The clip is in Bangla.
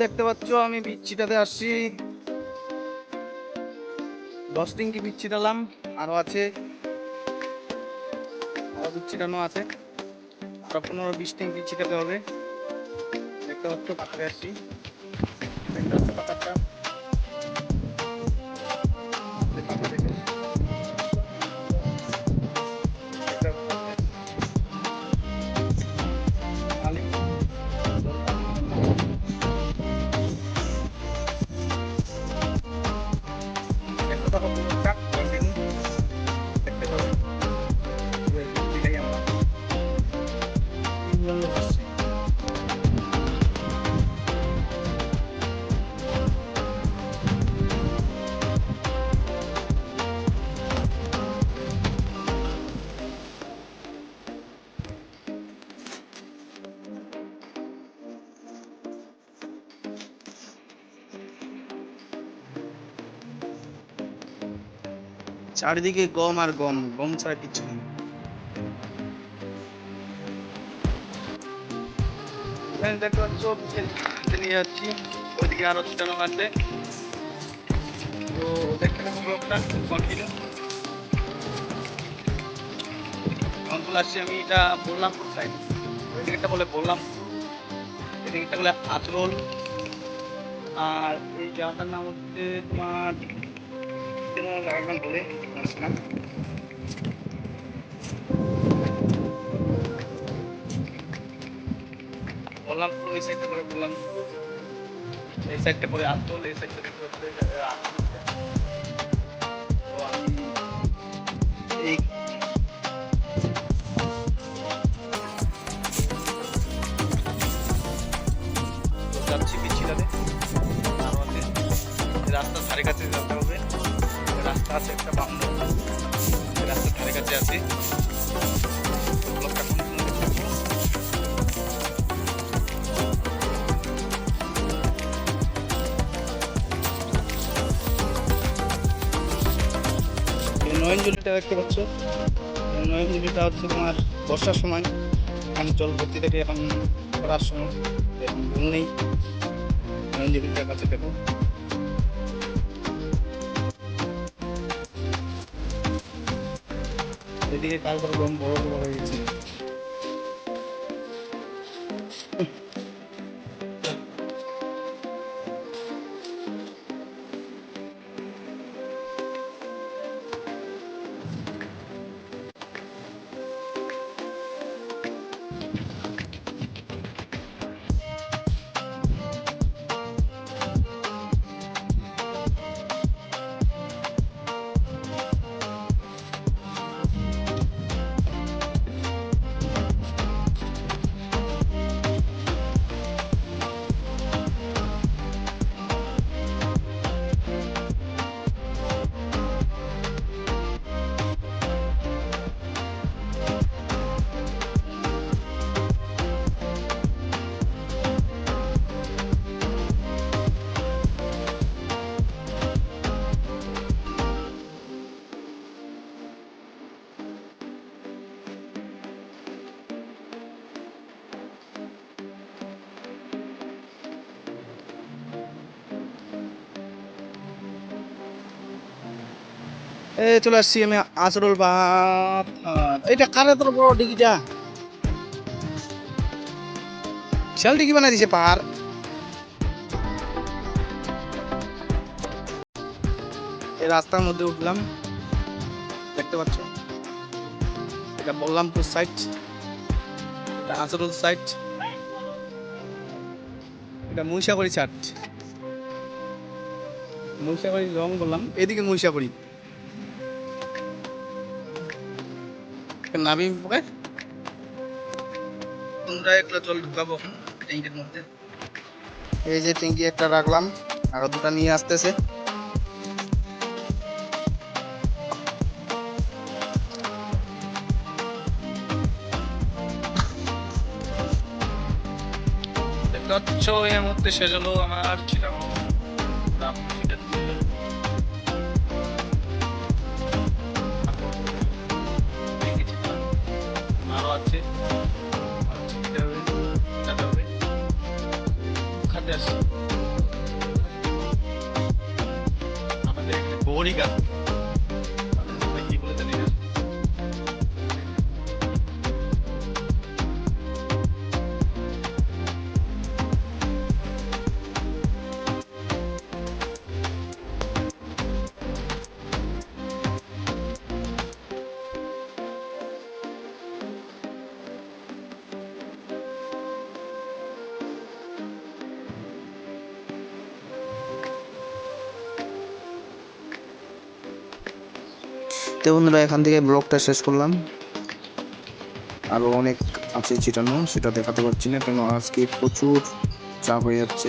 দেখতে পাচ্ছ আমি বিচ্ছিটাতে আসছি, 10 ট্যাঙ্কি বিচ্ছি ডালাম, আরো আছে, আরো বিচ্ছিটানো আছে, আরো 15-20 ট্যাঙ্কি ছিটাতে হবে। দেখতে পাচ্ছ পাথরে আসছি, দেখতে পাচ্ছ পাথরটা, পাথর দেখে দেখতে পাচ্ছ খালি দেখতে থাকো পুরোটা কন্টিনিউ দেখতে পাবে। দিকেই আমরা 3 জন লোক আসছি। চারিদিকে গম আর গম, গম ছাড়া কিছু নেই। এখানে দেখতে পাচ্ছ নিয়ে যাচ্ছি, ওইদিকে আরো ছিটানো আছে, তো দেখতে থাকো ব্লগটা কন্টিনিউ। অঞ্চল আসছি আমি, এটা বললামপুর সাইড, ওই দিকটা বলে বললাম, এই দিকটা বলে আচরল, আর এই জায়গাটার নাম হচ্ছে তোমার জায়গার নাম বলে আসলাম। বললামপুর ওই সাইডটা করে বললাম, এই সাইডটা পরে আচরল, এই সাইডটা দেখতে হচ্ছে আচরলটা। তো আমি এই যাচ্ছি পিছিয়ে, আরো আছে রাস্তার ধারে কাছে যেতে হবে, রাস্তা আছে একটা বাম, রাস্তার ধারে কাছে আছে। ব্লকটা কন্টিনিউ করছি। এই নয়নজলিটা দেখতে পাচ্ছ, এই নয়নজলিটা হচ্ছে তোমার বর্ষার সময় এখন জল ভর্তি থেকে এখন করার সময়, এখন ভুল নেই। নয়নজলিটার কাছে দেখো, এদিকে কাল করে গরম বড় বড় হয়ে গেছে। এই চলে আসছি আমি আচরল বাঁধ। এটা কার এত বড় ডিগিটা, বিশাল ডিগি বানাই দিছে পাহাড়। এই রাস্তার মধ্যে উঠলাম, দেখতে পাচ্ছ এটা বললামপুর সাইড, এটা আচরল সাইড, এটা মহিষাগড়ি ছাট, মহিষাগড়ি রং বললাম, এদিকে মহিষাগড়ি নাবি পরে তোমরা একলা জল ঢুকাবো ট্যাঙ্কির মধ্যে। এই যে ট্যাঙ্কি একটা রাখলাম, আরো দুটা নিয়ে আসতেছে। দেখতে পাচ্ছ এর মধ্যে সেজলো আমার চিটাগং নাম, এটা আরো আছে, জানাতে আসছি আমাদের একটা গৌরী গাছ কি বলে জানি না। তো বন্ধুরা এখান থেকে ব্লগটা শেষ করলাম। আরও অনেক আছে চিটানো, সেটা দেখাতে পারছি না কারণ আজকে প্রচুর চাপ হয়ে যাচ্ছে।